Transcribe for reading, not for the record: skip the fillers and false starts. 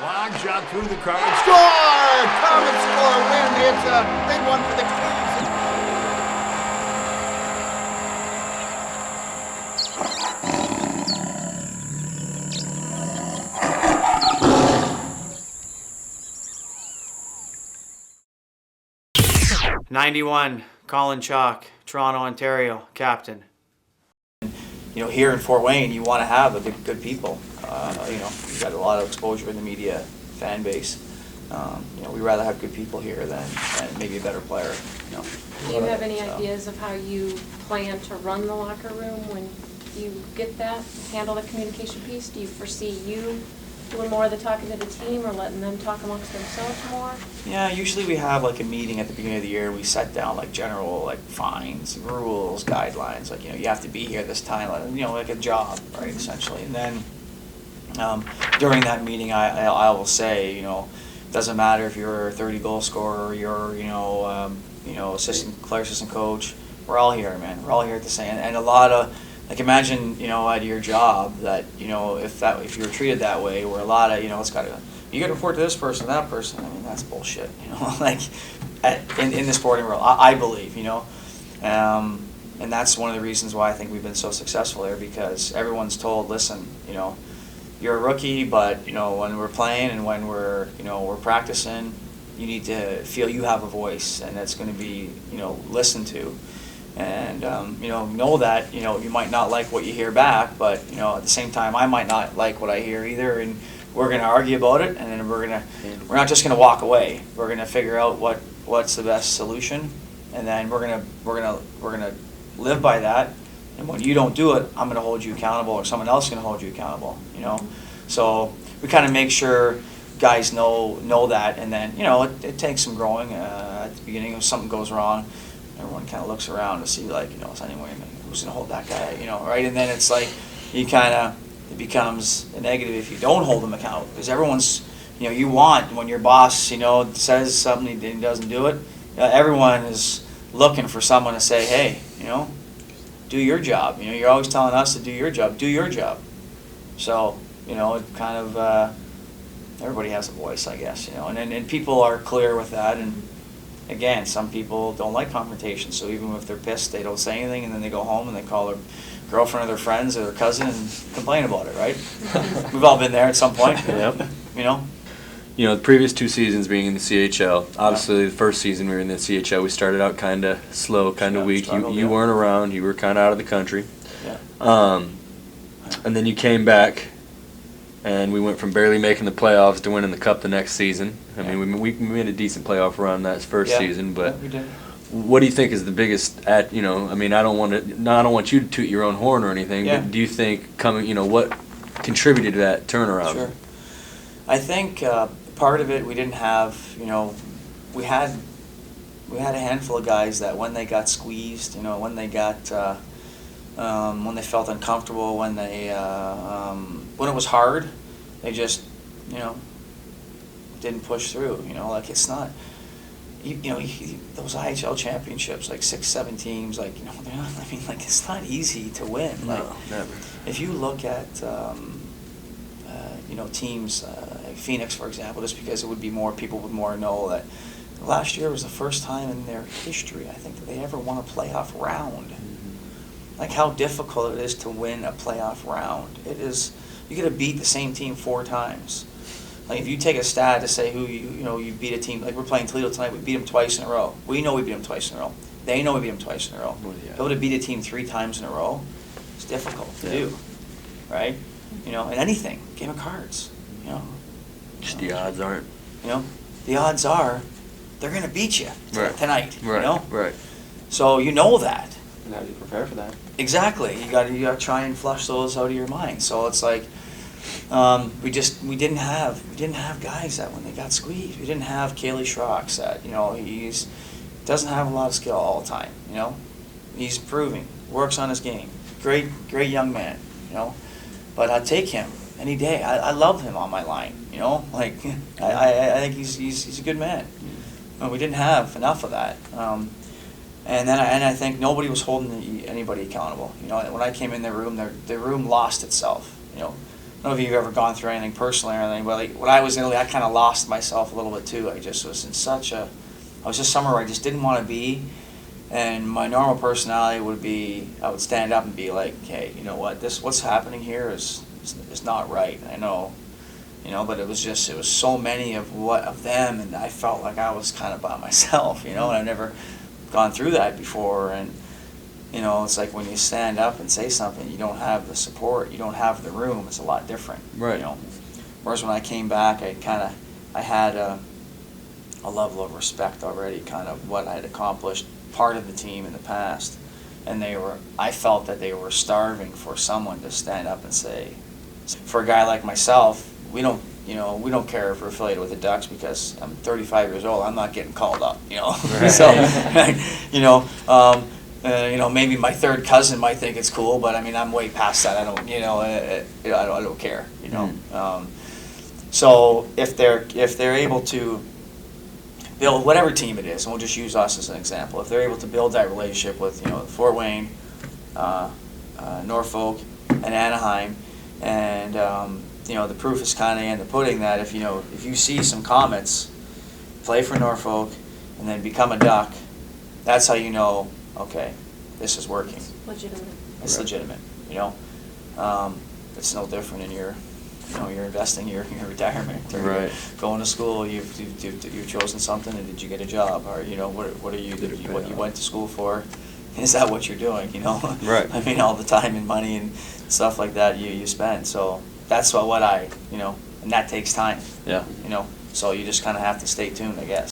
Long shot through the card. Score! Comet score win. It's a big one for the Kings. 91, Colin Chaulk, Toronto, Ontario, captain. Here in Fort Wayne, you want to have a good people. You've got a lot of exposure in the media fan base. We'd rather have good people here than maybe a better player. Do you have any ideas of how you plan to run the locker room when you get that, handle the communication piece? Do you foresee you doing more of the talking to the team or letting them talk amongst themselves more? Yeah, usually we have like a meeting at the beginning of the year. We set down like general like fines, rules, guidelines. Like you have to be here this time. Like a job, right? Essentially, and then during that meeting, I will say, it doesn't matter if you're a 30-goal scorer, or you're assistant coach. We're all here, man. We're all here at the same. And a lot of like imagine at your job that if you were treated that way, where a lot of you got to report to this person, that person. I mean that's bullshit. Like in the sporting world, I believe and that's one of the reasons why I think we've been so successful here, because everyone's told, listen, you're a rookie, but when we're playing and when we're practicing, you need to feel you have a voice and it's going to be listened to. And know that you might not like what you hear back, but at the same time I might not like what I hear either, and we're going to argue about it, and then we're not just going to walk away. We're going to figure out what's the best solution, and then we're going to live by that. And when you don't do it, I'm going to hold you accountable, or someone else is going to hold you accountable. So we kind of make sure guys know that, and then it takes some growing. At the beginning, if something goes wrong, everyone kind of looks around to see, like, is anyone who's going to hold that guy, right? And then it's like it becomes a negative if you don't hold them accountable, because everyone's, you want, when your boss, says something and doesn't do it, everyone is looking for someone to say, hey, do your job. You're always telling us to do your job. Do your job. So, it kind of, everybody has a voice, I guess, and people are clear with that. And again, some people don't like confrontation, so even if they're pissed, they don't say anything, and then they go home and they call their girlfriend or their friends or their cousin and complain about it, right? We've all been there at some point. Yep. The previous 2 seasons being in the CHL, obviously the first season we were in the CHL, we started out kind of slow, kind of weak. You weren't around, you were kind of out of the country. Yeah. And then you came back, and we went from barely making the playoffs to winning the Cup the next season. I mean, we made a decent playoff run that first season, but we did. What do you think is the biggest I don't want you to toot your own horn or anything, but do you think what contributed to that turnaround? Sure. I think part of it, we didn't have, we had a handful of guys that when they got squeezed, when they got when they felt uncomfortable, when it was hard, they just didn't push through. Like it's not. Those IHL championships, like 6-7 teams, like they're not. I mean, like it's not easy to win. No, like, never. If you look at teams, like Phoenix, for example, just because it would be more people would more know that last year was the first time in their history, I think, that they ever won a playoff round. Mm-hmm. Like how difficult it is to win a playoff round. It is. You got to beat the same team 4 times. Like if you take a stat to say who you beat a team, like we're playing Toledo tonight, we beat them twice in a row. We know we beat them twice in a row. They know we beat them twice in a row. Well, yeah. Be able to beat a team 3 times in a row, it's difficult to do, right? And anything, game of cards, Just the odds aren't. The odds are they're going to beat you tonight. Right. Right. So you know that. And how do you prepare for that? Exactly. You got to try and flush those out of your mind. So it's like we didn't have guys that when they got squeezed. We didn't have Kaylee Schrox that he's doesn't have a lot of skill all the time. He's improving, works on his game. Great young man. But I'd take him any day. I love him on my line. Like I think he's a good man. We didn't have enough of that. And I think nobody was holding anybody accountable. When I came in their room lost itself. know if you've ever gone through anything personally or anything, but like when I was in Italy, I kind of lost myself a little bit too. I just was in I was just somewhere where I just didn't want to be, and my normal personality would be, I would stand up and be like, hey, you know what, what's happening here is not right. I know, but it was so many of them, and I felt like I was kind of by myself, and I've never gone through that before, and it's like when you stand up and say something, you don't have the support, you don't have the room. It's a lot different, Right. Whereas when I came back, I had a level of respect already, kind of what I had accomplished, part of the team in the past, and I felt that they were starving for someone to stand up and say, for a guy like myself, we don't care if we're affiliated with the Ducks because I'm 35 years old. I'm not getting called up, Right. So, maybe my third cousin might think it's cool, but I mean, I'm way past that. I don't care, So if they're able to build whatever team it is, and we'll just use us as an example, if they're able to build that relationship with Fort Wayne, Norfolk, and Anaheim, and the proof is kind of in the pudding that if you see some comets, play for Norfolk, and then become a Duck, that's how you know, okay, this is working. Legitimate. It's Right. legitimate. It's no different in your you're investing your retirement. Or you're Right. going to school. You've chosen something, and did you get a job? Or what are you? What you went to school for? Is that what you're doing? Right. I mean, all the time and money and stuff like that you spend. So that's what and that takes time. Yeah. So you just kind of have to stay tuned, I guess.